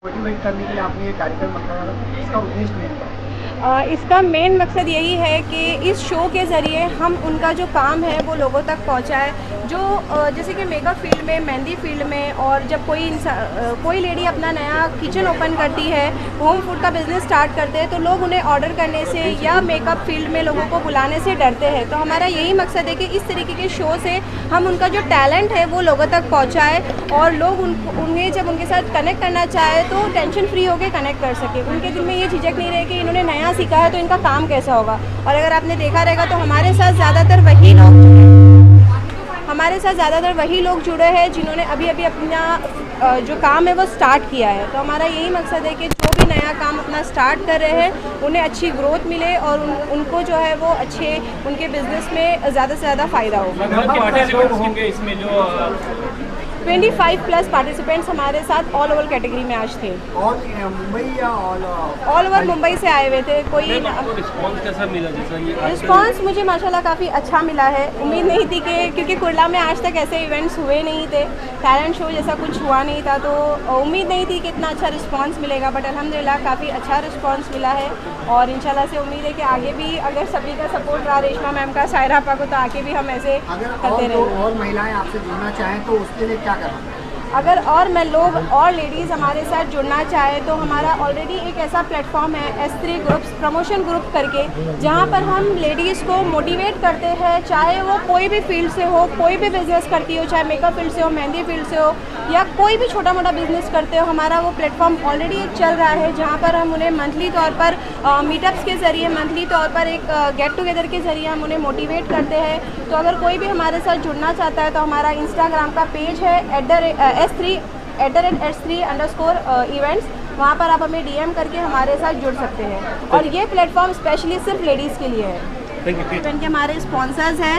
Motivate करने के लिए आपने ये कार्यक्रम रखा, इसका उद्देश्य मेन क्या है? इसका मेन मकसद यही है कि इस शो के ज़रिए हम उनका जो काम है वो लोगों तक पहुंचाए। जो जैसे कि मेकअप फील्ड में, मेहंदी फील्ड में, और जब कोई लेडी अपना नया किचन ओपन करती है, होम फूड का बिज़नेस स्टार्ट करते हैं, तो लोग उन्हें ऑर्डर करने से या मेकअप फील्ड में लोगों को बुलाने से डरते हैं। तो हमारा यही मकसद है कि इस तरीके के शो से हम उनका जो टैलेंट है वो लोगों तक पहुँचाए, और लोग उन्हें जब उनके साथ कनेक्ट करना चाहे तो टेंशन फ्री होकर कनेक्ट कर सके। उनके दिल में ये झिझक नहीं रहे कि इन्होंने नया सीखा है तो इनका काम कैसा होगा। और अगर आपने देखा रहेगा तो हमारे साथ ज़्यादातर वही लोग जुड़े हैं जिन्होंने अभी अपना जो काम है वो स्टार्ट किया है। तो हमारा यही मकसद है कि जो भी नया काम अपना स्टार्ट कर रहे हैं उन्हें अच्छी ग्रोथ मिले और उनको जो है वो अच्छे उनके बिजनेस में ज़्यादा से ज़्यादा फ़ायदा हो। होंगे इसमें जो 25+ पार्टिसिपेंट्स हमारे साथ ऑल ओवर कैटेगरी में आज थे। ऑल मुंबई या ऑल ओवर मुंबई से आए हुए थे। कोई रिस्पॉन्स कैसा मिला? जैसा ये रिस्पॉन्स मुझे माशाल्लाह काफ़ी अच्छा मिला है। उम्मीद नहीं थी कि, क्योंकि कुर्ला में आज तक ऐसे इवेंट्स हुए नहीं थे, टैलेंट शो जैसा कुछ हुआ नहीं था, तो उम्मीद नहीं थी कि इतना अच्छा रिस्पॉन्स मिलेगा। बट अल्हम्दुलिल्लाह काफ़ी अच्छा रिस्पॉन्स मिला है, और इंशाल्लाह से उम्मीद है कि आगे भी अगर सभी का सपोर्ट रहा, रेशमा मैम का, सायरा आपा को, तो आगे भी हम ऐसे करते रहेंगे। और महिलाएं आपसे जुड़ना चाहें तो उसके लिए क्या करना है? अगर और लेडीज़ हमारे साथ जुड़ना चाहे तो हमारा ऑलरेडी एक ऐसा प्लेटफॉर्म है S3 ग्रुप्स प्रमोशन ग्रुप करके, जहां पर हम लेडीज़ को मोटिवेट करते हैं, चाहे वो कोई भी फील्ड से हो, कोई भी बिज़नेस करती हो, चाहे मेकअप फील्ड से हो, मेहंदी फील्ड से हो, या कोई भी छोटा मोटा बिज़नेस करते हो। हमारा वो प्लेटफॉर्म ऑलरेडी चल रहा है जहाँ पर हम उन्हें मंथली तौर पर मीटअप्स के ज़रिए, मंथली तौर पर एक गेट टुगेदर के ज़रिए हम उन्हें मोटिवेट करते हैं। तो अगर कोई भी हमारे साथ जुड़ना चाहता है तो हमारा इंस्टाग्राम का पेज है S3_events, वहाँ पर आप हमें DM करके हमारे साथ जुड़ सकते हैं। और ये प्लेटफॉर्म स्पेशली सिर्फ लेडीज़ के लिए है। इवेंट के हमारे स्पॉन्सर्स हैं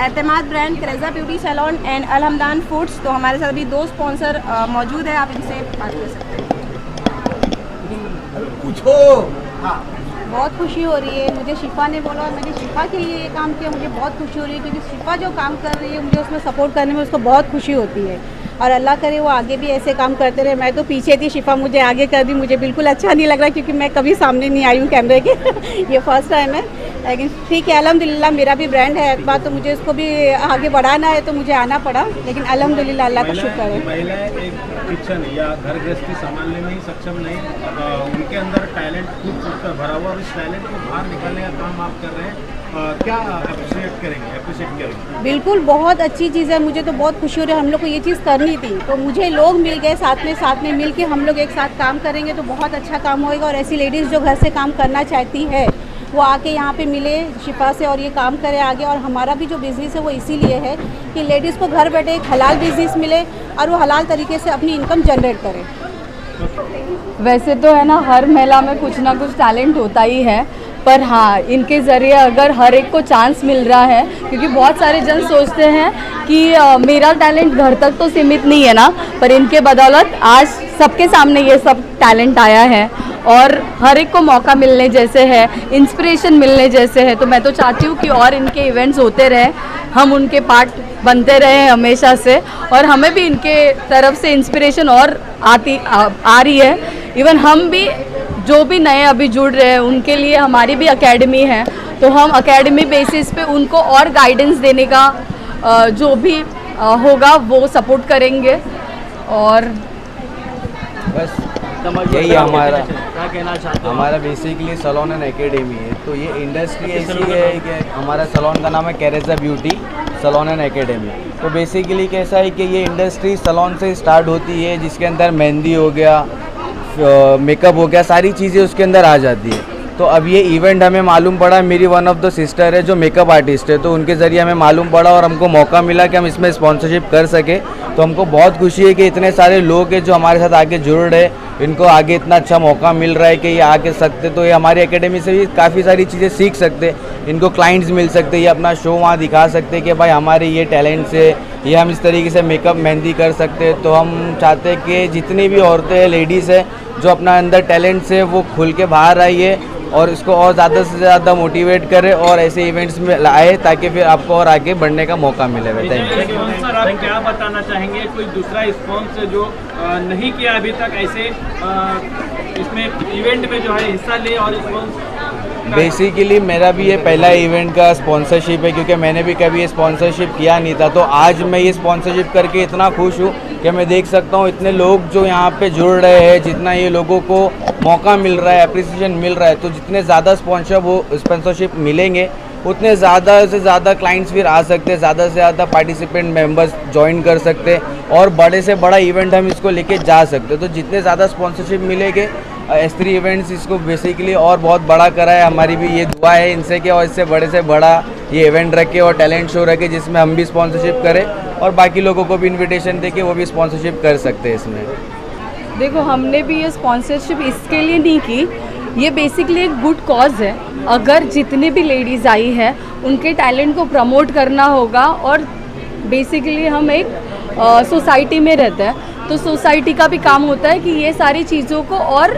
एतमाद ब्रांड, क्रेजा beauty salon and Alhamdan foods. तो हमारे साथ अभी 2 स्पॉन्सर मौजूद है, आप इनसे बात कर सकते हैं। पूछो। हाँ, बहुत खुशी हो रही है। मुझे शिफा ने बोला और मैंने शिफा के लिए ये काम किया। मुझे बहुत खुशी हो रही है क्योंकि शिफा जो काम कर रही है मुझे उसमें सपोर्ट करने में उसको बहुत खुशी होती है, और अल्लाह करे वो आगे भी ऐसे काम करते रहे। मैं तो पीछे थी, शिफा मुझे आगे कर दी। मुझे बिल्कुल अच्छा नहीं लग रहा क्योंकि मैं कभी सामने नहीं आई हूँ कैमरे के ये फर्स्ट टाइम है, लेकिन ठीक है अल्हम्दुलिल्लाह। मेरा भी ब्रांड है एतमा, तो मुझे उसको भी आगे बढ़ाना है, तो मुझे आना पड़ा, लेकिन अल्हम्दुलिल्लाह अल्लाह का शुक्र है। महिलाएं एक किचन या घर गृहस्थी संभालने में ही सक्षम नहीं, उनके अंदर टैलेंट खूब कर भरा हुआ, और इस टैलेंट को बाहर निकालने का काम आप कर रहे हैं। क्या अप्रिशिएट करेंगे? बिल्कुल बहुत अच्छी चीज़ है। मुझे तो बहुत खुशी हो रही है। हम लोग को ये चीज़ करनी थी, तो मुझे लोग मिल गए, साथ में मिल के हम लोग एक साथ काम करेंगे तो बहुत अच्छा काम होएगा। और ऐसी लेडीज़ जो घर से काम करना चाहती है वो आके यहाँ पे मिले शिफा से और ये काम करे आगे। और हमारा भी जो बिज़नेस है वो इसीलिए है कि लेडीज़ को घर बैठे एक हलाल बिज़नेस मिले और वो हलाल तरीके से अपनी इनकम जनरेट करे। वैसे तो है ना, हर महिला में कुछ ना कुछ टैलेंट होता ही है, पर हाँ इनके ज़रिए अगर हर एक को चांस मिल रहा है, क्योंकि बहुत सारे जन सोचते हैं कि मेरा टैलेंट घर तक तो सीमित नहीं है ना, पर इनके बदौलत आज सबके सामने ये सब टैलेंट आया है और हर एक को मौका मिलने जैसे है, इंस्पिरेशन मिलने जैसे है। तो मैं तो चाहती हूँ कि और इनके इवेंट्स होते रहे, हम उनके पार्ट बनते रहे हमेशा से, और हमें भी इनके तरफ से इंस्पिरेशन और आ रही है। इवन हम भी जो भी नए अभी जुड़ रहे हैं उनके लिए हमारी भी एकेडमी है, तो हम एकेडमी बेसिस पे उनको और गाइडेंस देने का जो भी होगा वो सपोर्ट करेंगे। और बस यही हमारा बेसिकली सैलून एंड एकेडमी है। तो ये इंडस्ट्री ऐसी है कि हमारा सैलून का नाम है क्रेजा ब्यूटी सैलून एंड एकेडमी। तो बेसिकली कैसा है कि ये इंडस्ट्री सैलून से स्टार्ट होती है, जिसके अंदर मेहंदी हो गया, मेकअप हो गया, सारी चीज़ें उसके अंदर आ जाती है। तो अब ये इवेंट हमें मालूम पड़ा, मेरी वन ऑफ द सिस्टर है जो मेकअप आर्टिस्ट है, तो उनके ज़रिए हमें मालूम पड़ा और हमको मौका मिला कि हम इसमें स्पॉन्सरशिप कर सके। तो हमको बहुत खुशी है कि इतने सारे लोग हैं जो हमारे साथ आगे जुड़ रहे, इनको आगे इतना अच्छा मौका मिल रहा है कि ये आगे सकते, तो ये हमारी एकेडमी से भी काफ़ी सारी चीज़ें सीख सकते, इनको क्लाइंट्स मिल सकते, ये अपना शो वहाँ दिखा सकते कि भाई हमारे ये टैलेंट से ये हम इस तरीके से मेकअप मेहंदी कर सकते। तो हम चाहते हैं कि जितनी भी औरतें लेडीज़ हैं जो अपना अंदर टैलेंट से वो खुल के बाहर आई है, और इसको और ज़्यादा से ज़्यादा मोटिवेट करें और ऐसे इवेंट्स में लाए ताकि फिर आपको और आगे बढ़ने का मौका मिले। Thank you. स्पॉन्सर आप क्या बताना चाहेंगे, कोई दूसरा स्पॉन्सर जो नहीं किया अभी तक ऐसे इसमें इवेंट में जो है हिस्सा ले और स्पॉन्सर? बेसिकली मेरा भी ये पहला इवेंट का स्पॉन्सरशिप है, क्योंकि मैंने भी कभी ये स्पॉन्सरशिप किया नहीं था। तो आज मैं ये स्पॉन्सरशिप करके इतना खुश हूँ कि मैं देख सकता हूँ इतने लोग जो यहाँ पे जुड़ रहे हैं, जितना ये लोगों को मौका मिल रहा है, अप्रिसिएशन मिल रहा है। तो जितने ज़्यादा स्पॉन्सरशिप मिलेंगे उतने ज़्यादा से ज़्यादा क्लाइंट्स फिर आ सकते हैं, ज़्यादा से ज़्यादा पार्टिसिपेंट मेंबर्स ज्वाइन कर सकते हैं और बड़े से बड़ा इवेंट हम इसको लेके जा सकते हैं। तो जितने ज़्यादा स्पॉन्सरशिप मिलेंगे S3 इवेंट्स इसको बेसिकली और बहुत बड़ा करा है। हमारी भी ये दुआ है इनसे कि और इससे बड़े से बड़ा ये इवेंट रखे और टैलेंट शो रखे जिसमें हम भी स्पॉन्सरशिप करें और बाकी लोगों को भी इन्विटेशन दे के वो भी स्पॉन्सरशिप कर सकते हैं इसमें। देखो, हमने भी ये स्पॉन्सरशिप इसके लिए नहीं की, ये बेसिकली एक गुड कॉज है। अगर जितने भी लेडीज़ आई है उनके टैलेंट को प्रमोट करना होगा और बेसिकली हम एक सोसाइटी में रहते हैं तो सोसाइटी का भी काम होता है कि ये सारी चीज़ों को और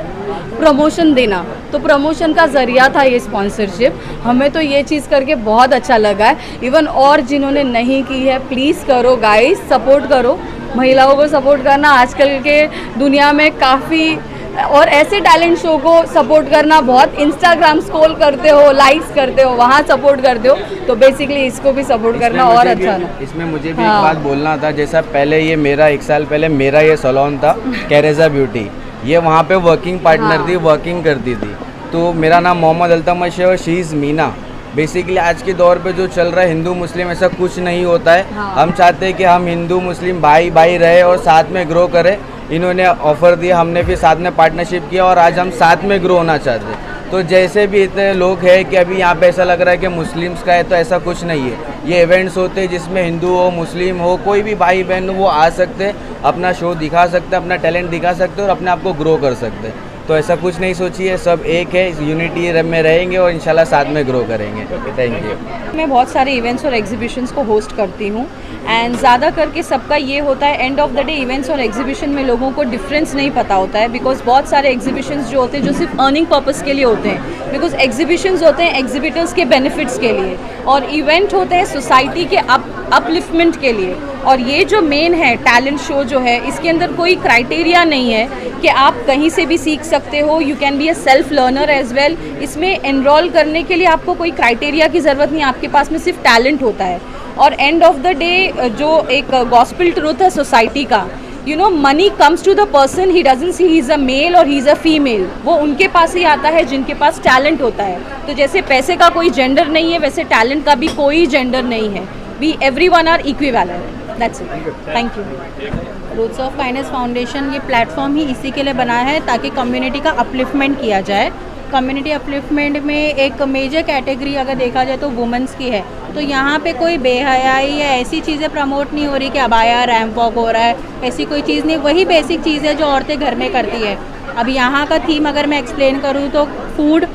प्रमोशन देना। तो प्रमोशन का ज़रिया था ये स्पॉन्सरशिप। हमें तो ये चीज़ करके बहुत अच्छा लगा है। इवन और जिन्होंने नहीं की है प्लीज़ करो गाइस, सपोर्ट करो। महिलाओं को सपोर्ट करना आजकल के दुनिया में काफ़ी, और ऐसे टैलेंट शो को सपोर्ट करना बहुत, इंस्टाग्राम स्क्रॉल करते हो, लाइक्स करते हो, वहाँ सपोर्ट करते हो, तो बेसिकली इसको भी सपोर्ट करना और अच्छा ना। इसमें मुझे भी एक बात बोलना था। जैसा पहले ये मेरा 1 साल पहले मेरा ये सैलून था कैरेजा ब्यूटी, ये वहाँ पे वर्किंग पार्टनर थी, वर्किंग करती थी। तो मेरा नाम मोहम्मद अल्तमश है और शी इज़ मीना। बेसिकली आज के दौर पे जो चल रहा है हिंदू मुस्लिम ऐसा कुछ नहीं होता है। हम चाहते हैं कि हम हिंदू मुस्लिम भाई भाई रहे और साथ में ग्रो करें। इन्होंने ऑफ़र दिया, हमने फिर साथ में पार्टनरशिप किया और आज हम साथ में ग्रो होना चाहते हैं। तो जैसे भी इतने लोग हैं कि अभी यहाँ पे ऐसा लग रहा है कि मुस्लिम्स का है, तो ऐसा कुछ नहीं है। ये इवेंट्स होते हैं जिसमें हिंदू हो, मुस्लिम हो, कोई भी भाई बहन हो, वो आ सकते हैं, अपना शो दिखा सकते हैं, अपना टैलेंट दिखा सकते हैं और अपने आप को ग्रो कर सकते हैं। तो ऐसा कुछ नहीं सोचिए, सब एक है, यूनिटी में रहेंगे और इंशाल्लाह साथ में ग्रो करेंगे। Thank you. मैं बहुत सारे इवेंट्स और एग्जीबिशंस को होस्ट करती हूँ एंड ज़्यादा करके सबका ये होता है end of the day events और एग्जीबिशन में लोगों को डिफरेंस नहीं पता होता है। बिकॉज बहुत सारे एग्जीबिशंस जो होते हैं जो सिर्फ अर्निंग पर्पस के लिए होते हैं, बिकॉज एग्जीबिशंस होते हैं एग्जीबिटर्स के बेनिफिट्स के लिए और इवेंट होते हैं सोसाइटी के अपलिफ्टमेंट के लिए। और ये जो मेन है टैलेंट शो जो है, इसके अंदर कोई क्राइटेरिया नहीं है कि आप कहीं से भी सीख सकते हो। You can be a self learner as well. इसमें एनरोल करने के लिए आपको कोई क्राइटेरिया की ज़रूरत नहीं, आपके पास में सिर्फ टैलेंट होता है। और एंड ऑफ द डे जो एक गॉस्पेल ट्रूथ है सोसाइटी का, you know money comes to the person, he doesn't see he is a male और ही इज़ अ फीमेल। वो उनके पास ही आता है जिनके पास टैलेंट होता है। तो जैसे पैसे का कोई जेंडर नहीं है, वैसे टैलेंट का भी कोई जेंडर नहीं है। We everyone are equivalent. That's it. Thank you. Roots of Kindness Foundation ये प्लेटफॉर्म ही इसी के लिए बना है ताकि कम्युनिटी का अपलिफ्टमेंट किया जाए। कम्युनिटी अपलिफ्टमेंट में एक मेजर कैटेगरी अगर देखा जाए तो वुमेंस की है। तो यहाँ पे कोई बेहयाई या ऐसी चीज़ें प्रमोट नहीं हो रही कि अबाया रैंप वॉक हो रहा है, ऐसी कोई चीज़ नहीं। वही बेसिक चीज़ है जो औरतें घर में करती है। अब यहाँ का थीम अगर मैं एक्सप्लेन करूँ तो food,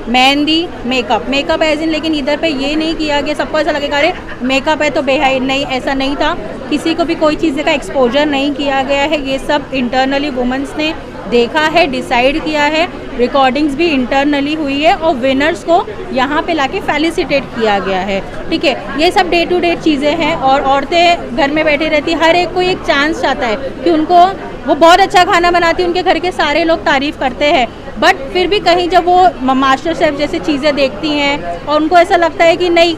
mehndi, makeup. Makeup as in, लेकिन इधर पे ये नहीं किया गया, सबको ऐसा लगेगा अरे मेकअप है तो बेहाई, नहीं, ऐसा नहीं था। किसी को भी कोई चीज़ का एक्सपोजर नहीं किया गया है। ये सब इंटरनली वुमेंस ने देखा है, डिसाइड किया है, रिकॉर्डिंग्स भी इंटरनली हुई है और विनर्स को यहाँ पे लाके फेलिसिटेट किया गया है। ठीक है, ये सब डे टू डे चीज़ें हैं और औरतें घर में बैठी रहती, हर एक को एक चांस चाहता है कि उनको, वो बहुत अच्छा खाना बनाती है, उनके घर के सारे लोग तारीफ़ करते हैं, बट फिर भी कहीं जब वो मास्टर शेफ जैसी चीज़ें देखती हैं और उनको ऐसा लगता है कि नहीं,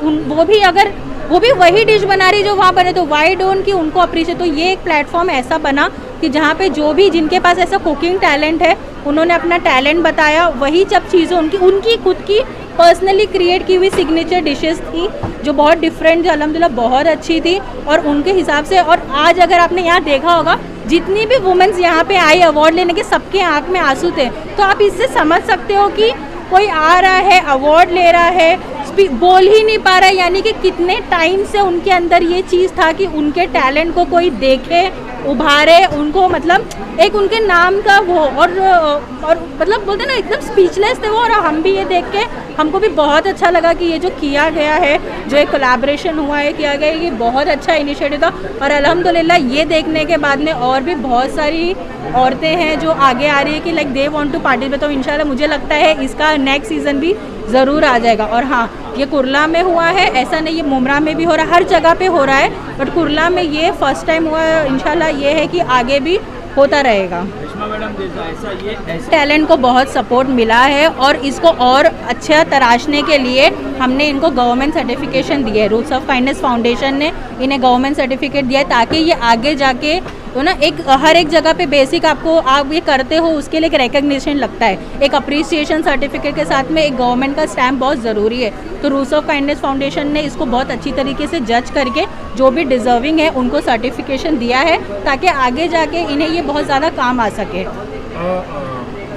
वो भी वही डिश बना रही जो वहाँ बने, तो वाई डोंट कि उनको अप्रिशिएट। तो ये एक प्लेटफॉर्म ऐसा बना कि जहाँ पे जो भी जिनके पास ऐसा कुकिंग टैलेंट है उन्होंने अपना टैलेंट बताया। वही जब चीज़ें उनकी खुद की पर्सनली क्रिएट की हुई सिग्नेचर डिशेस थी जो बहुत डिफरेंट थी, अल्हम्दुलिल्लाह बहुत अच्छी थी और उनके हिसाब से। और आज अगर आपने यहाँ देखा होगा जितनी भी वुमेन्स यहाँ पे आई अवार्ड लेने के, सबके आँख में आंसू थे। तो आप इससे समझ सकते हो कि कोई आ रहा है, अवार्ड ले रहा है, बोल ही नहीं पा रहा है, यानी कि कितने टाइम से उनके अंदर ये चीज़ था कि उनके टैलेंट को कोई देखे, उभारे उनको, मतलब एक उनके नाम का वो और मतलब बोलते ना एकदम स्पीचलेस थे वो। और हम भी ये देख के हमको भी बहुत अच्छा लगा कि ये जो किया गया है, जो एक कोलैबोरेशन हुआ है, किया गया है, ये बहुत अच्छा इनिशिएटिव था। और अल्हम्दुलिल्लाह ये देखने के बाद में और भी बहुत सारी औरतें हैं जो आगे आ रही है कि like they want to participate. तो इंशाल्लाह मुझे लगता है इसका नेक्स्ट सीज़न भी ज़रूर आ जाएगा। और हाँ, ये कुर्ला में हुआ है, ऐसा नहीं, ये मुमरा में भी हो रहा है, हर जगह पे हो रहा है, बट कुर्ला में ये फर्स्ट टाइम हुआ है। इंशाल्लाह ये है कि आगे भी होता रहेगा। मैडम ऐसा ये टैलेंट को बहुत सपोर्ट मिला है और इसको और अच्छा तराशने के लिए हमने इनको गवर्नमेंट सर्टिफिकेशन दिया है। रूट्स ऑफ काइंडनेस फाउंडेशन ने इन्हें गवर्नमेंट सर्टिफिकेट दिया है ताकि ये आगे जाके तो ना एक हर एक जगह पे बेसिक आपको आप ये करते हो उसके लिए एक रिकग्निशन लगता है, एक अप्रिसिएशन सर्टिफिकेट के साथ में एक गवर्नमेंट का स्टैम्प बहुत ज़रूरी है। तो रूट्स ऑफ काइंडनेस फाउंडेशन ने इसको बहुत अच्छी तरीके से जज करके जो भी डिज़र्विंग है उनको सर्टिफिकेशन दिया है ताकि आगे जाके इन्हें ये बहुत ज़्यादा काम आ सके।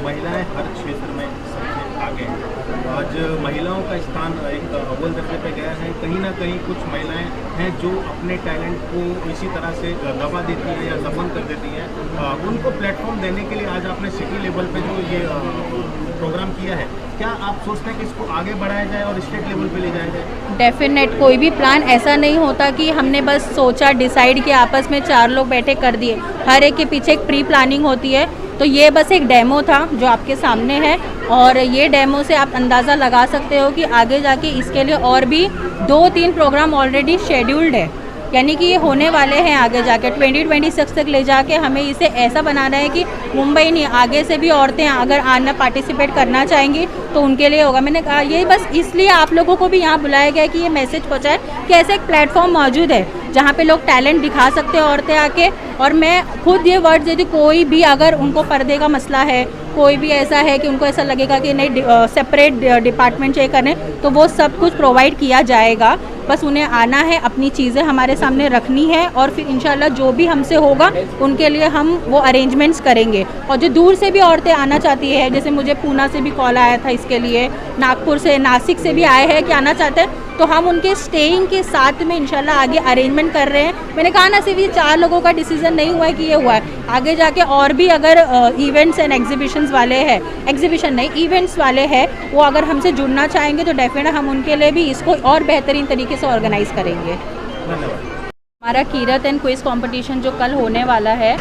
महिलाएं हर क्षेत्र में सबसे आगे हैं। आज महिलाओं का स्थान एक अव्वल दर्जे पे गया है। कहीं ना कहीं कुछ महिलाएं हैं जो अपने टैलेंट को इसी तरह से दबा देती है या दफन कर देती है। उनको प्लेटफॉर्म देने के लिए आज आपने सिटी लेवल पे जो ये प्रोग्राम किया है, क्या आप सोचते हैं कि इसको आगे बढ़ाया जाए और स्टेट लेवल पे ले जाया जाए? डेफिनेट, कोई भी प्लान ऐसा नहीं होता कि हमने बस सोचा डिसाइड किया आपस में 4 लोग बैठे कर दिए। हर एक के पीछे एक प्री प्लानिंग होती है। तो ये बस एक डेमो था जो आपके सामने है और ये डेमो से आप अंदाज़ा लगा सकते हो कि आगे जाके इसके लिए और भी 2-3 प्रोग्राम ऑलरेडी शेड्यूल्ड है, यानी कि ये होने वाले हैं आगे जाके 2026 तक ले जाके हमें इसे ऐसा बनाना है कि मुंबई नहीं, आगे से भी औरतें अगर आना पार्टिसिपेट करना चाहेंगी तो उनके लिए होगा। मैंने कहा ये बस इसलिए आप लोगों को भी यहाँ बुलाया गया कि ये मैसेज पहुँचाए कि ऐसा एक प्लेटफॉर्म मौजूद है जहाँ पे लोग टैलेंट दिखा सकते हैं औरतें आके। और मैं खुद ये वर्ड देती, कोई भी अगर उनको पर्दे का मसला है, कोई भी ऐसा है कि उनको ऐसा लगेगा कि नहीं सेपरेट डिपार्टमेंट चाहिए करने, तो वो सब कुछ प्रोवाइड किया जाएगा। बस उन्हें आना है, अपनी चीज़ें हमारे सामने रखनी है और फिर इंशाल्लाह जो भी हमसे होगा उनके लिए हम वो अरेंजमेंट्स करेंगे। और जो दूर से भी औरतें आना चाहती है, जैसे मुझे पूना से भी कॉल आया था इसके लिए, नागपुर से, नासिक से भी आए हैं कि आना चाहते हैं, तो हम उनके स्टेइंग के साथ में इंशाल्लाह आगे अरेंजमेंट कर रहे हैं। मैंने कहा ना, सिर्फ ये 4 लोगों का डिसीजन नहीं हुआ है कि ये हुआ है, आगे जाके और भी अगर इवेंट्स एंड एग्जीबिशंस वाले हैं, एग्जीबिशन नहीं इवेंट्स वाले हैं, वो अगर हमसे जुड़ना चाहेंगे तो डेफिनेट हम उनके लिए भी इसको और बेहतरीन तरीके से ऑर्गेनाइज करेंगे। हमारा कीरत एंड क्विज कंपटीशन जो कल होने वाला है,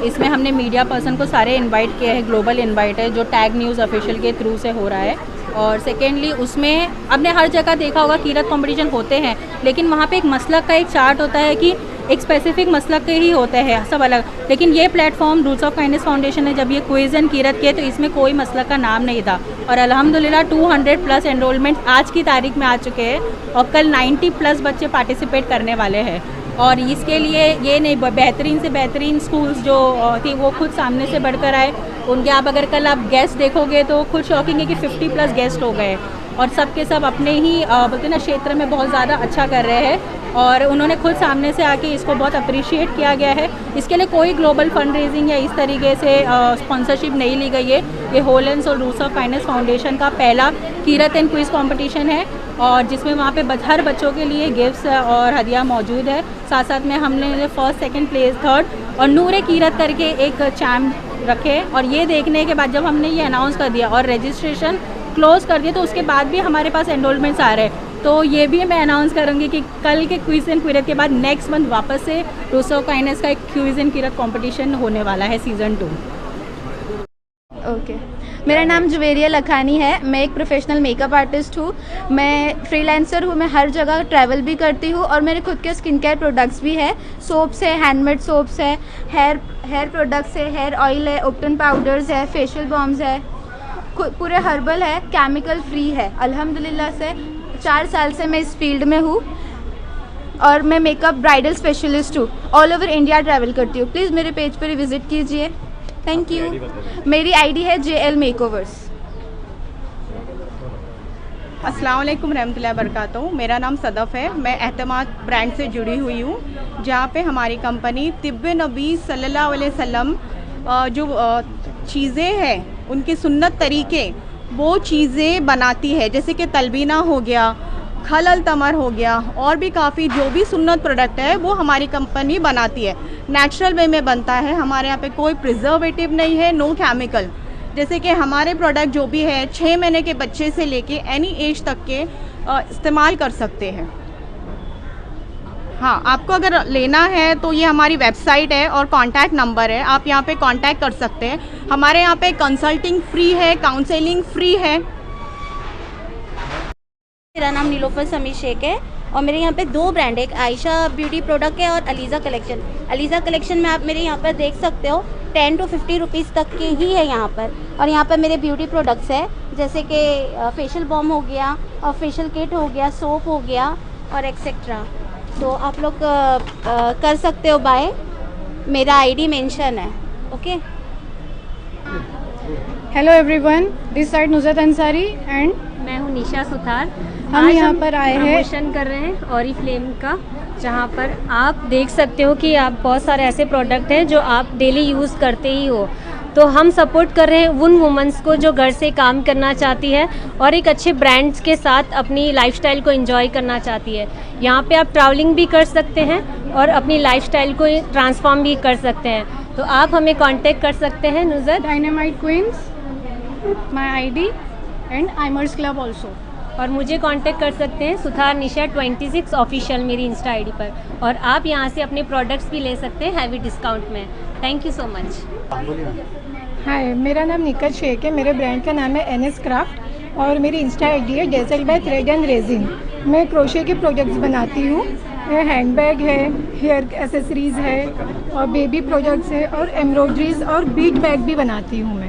इसमें हमने मीडिया पर्सन को सारे इनवाइट किए हैं, ग्लोबल इनवाइट है जो टैग न्यूज़ ऑफिशियल के थ्रू से हो रहा है। और सेकेंडली उसमें आपने हर जगह देखा होगा कीरत कंपटीशन होते हैं, लेकिन वहाँ पे एक मसलक का एक चार्ट होता है कि एक स्पेसिफिक मसलक के ही होते हैं सब अलग। लेकिन ये platform Roots of Kindness Foundation ने जब ये क्विज एंड कीरत किए तो इसमें कोई मसलक का नाम नहीं था। और अल्हम्दुलिल्लाह 200+ एनरोलमेंट आज की तारीख में आ चुके हैं और कल 90+ बच्चे पार्टिसिपेट करने वाले हैं। और इसके लिए ये नहीं, बेहतरीन से बेहतरीन स्कूल्स जो थी वो खुद सामने से बढ़कर आए। उनके आप अगर कल आप गेस्ट देखोगे तो खुद शॉकिंग है कि 50+ गेस्ट हो गए और सब के सब अपने ही बोलते ना क्षेत्र में बहुत ज़्यादा अच्छा कर रहे हैं। और उन्होंने खुद सामने से आके इसको बहुत अप्रिशिएट किया गया है। इसके लिए कोई ग्लोबल फंड रेजिंग या इस तरीके से स्पॉन्सरशिप नहीं ली गई है। ये whole and sole Roots of Kindness Foundation का पहला कीरत एंड क्विज कंपटीशन है और जिसमें वहाँ पे हर बच्चों के लिए गिफ्ट्स और हदिया मौजूद है। साथ साथ में हमने 1st, 2nd प्लेस, 3rd और नूरे कीरत करके एक चैम्प रखे। और ये देखने के बाद जब हमने ये अनाउंस कर दिया और रजिस्ट्रेशन क्लोज कर दिया तो उसके बाद भी हमारे पास एनरोलमेंट्स आ रहे हैं। तो ये भी मैं अनाउंस करूँगी कि कल के क्विज एंड कीरत के बाद नेक्स्ट मंथ वापस से रूट्स ऑफ काइंडनेस का एक क्विज एंड कीरत कंपटीशन होने वाला है सीज़न 2। ओके, मेरा नाम जुवेरिया लखानी है। मैं एक प्रोफेशनल मेकअप आर्टिस्ट हूँ। मैं फ्रीलांसर हूँ। मैं हर जगह ट्रैवल भी करती हूँ और मेरे खुद के स्किन केयर प्रोडक्ट्स भी है। सोप्स है, हैंडमेड सोप्स है, हेयर प्रोडक्ट्स है, हेयर ऑयल है, ओप्टन पाउडर्स है, फेशियल बॉम्स है, पूरे हर्बल है, केमिकल फ्री है। अल्हम्दुलिल्लाह से 4 साल से मैं इस फील्ड में हूँ और मैं मेकअप ब्राइडल स्पेशलिस्ट हूँ। ऑल ओवर इंडिया ट्रैवल करती हूँ। प्लीज़ मेरे पेज पर विज़िट कीजिए। Thank you. मेरी आईडी है JL मेकओवर्स। अस्सलाम वालेकुम रहमतुल्लाहि बरकातहू। मेरा नाम सदफ़ है। मैं एतमाद ब्रांड से जुड़ी हुई हूँ जहाँ पे हमारी कंपनी तिब्बे नबी सल्लल्लाहु अलैहि वसल्लम जो चीज़ें हैं उनके सुन्नत तरीके वो चीज़ें बनाती है, जैसे कि तलबीना हो गया खलल तमर हो गया, और भी काफ़ी जो भी सुन्नत प्रोडक्ट है वो हमारी कंपनी बनाती है। नेचुरल वे में बनता है, हमारे यहाँ पे कोई प्रिजर्वेटिव नहीं है, नो केमिकल। जैसे कि हमारे प्रोडक्ट जो भी है 6 महीने के बच्चे से लेके एनी एज तक के इस्तेमाल कर सकते हैं। हाँ, आपको अगर लेना है तो ये हमारी वेबसाइट है और कॉन्टैक्ट नंबर है, आप यहाँ पे कांटेक्ट कर सकते हैं। हमारे यहाँ पे कंसल्टिंग फ्री है, काउंसलिंग फ्री है। मेरा नाम नीलोफर समीर शेख है और मेरे यहाँ पे 2 ब्रांड है, एक आयशा ब्यूटी प्रोडक्ट है और अलीज़ा कलेक्शन। अलीज़ा कलेक्शन में आप मेरे यहाँ पर देख सकते हो 10 to 50 रुपीज़ तक के ही है यहाँ पर। और यहाँ पर मेरे ब्यूटी प्रोडक्ट्स है जैसे कि फेशियल बॉम हो गया और फेशियल किट हो गया, सोप हो गया और एक्सेट्रा। तो आप लोग कर सकते हो बाय, मेरा आईडी मेंशन है। Okay, hello everyone, this side Nuzrat Ansari and मैं हूँ निशा सुथार। हम यहाँ पर आए हैं प्रमोशन कर रहे हैं ऑरिफ्लेम का, जहाँ पर आप देख सकते हो कि आप बहुत सारे ऐसे प्रोडक्ट हैं जो आप डेली यूज़ करते ही हो। तो हम सपोर्ट कर रहे हैं उन वुमेंस को जो घर से काम करना चाहती है और एक अच्छे ब्रांड्स के साथ अपनी लाइफस्टाइल को एंजॉय करना चाहती है। यहाँ पे आप ट्रैवलिंग भी कर सकते हैं और अपनी लाइफस्टाइल को ट्रांसफॉर्म भी कर सकते हैं। तो आप हमें कांटेक्ट कर सकते हैं Nuzrat dynamite queens, my ID and aimers club also. और मुझे कांटेक्ट कर सकते हैं सुथार निशा 26 ऑफिशियल मेरी इंस्टा आईडी पर। और आप यहाँ से अपने प्रोडक्ट्स भी ले सकते हैं हैवी डिस्काउंट में। Thank you so much. Hi, मेरा नाम निकत शेख है, मेरे ब्रांड का नाम है NS क्राफ्ट और मेरी इंस्टा आईडी है dazzle by thread and resin. मैं क्रोशे के प्रोडक्ट्स बनाती हूँ, हैंडबैग है, हेयर एसेसरीज़ है और बेबी प्रोडक्ट्स है और एम्ब्रॉयडरीज और बीट बैग भी बनाती हूँ मैं।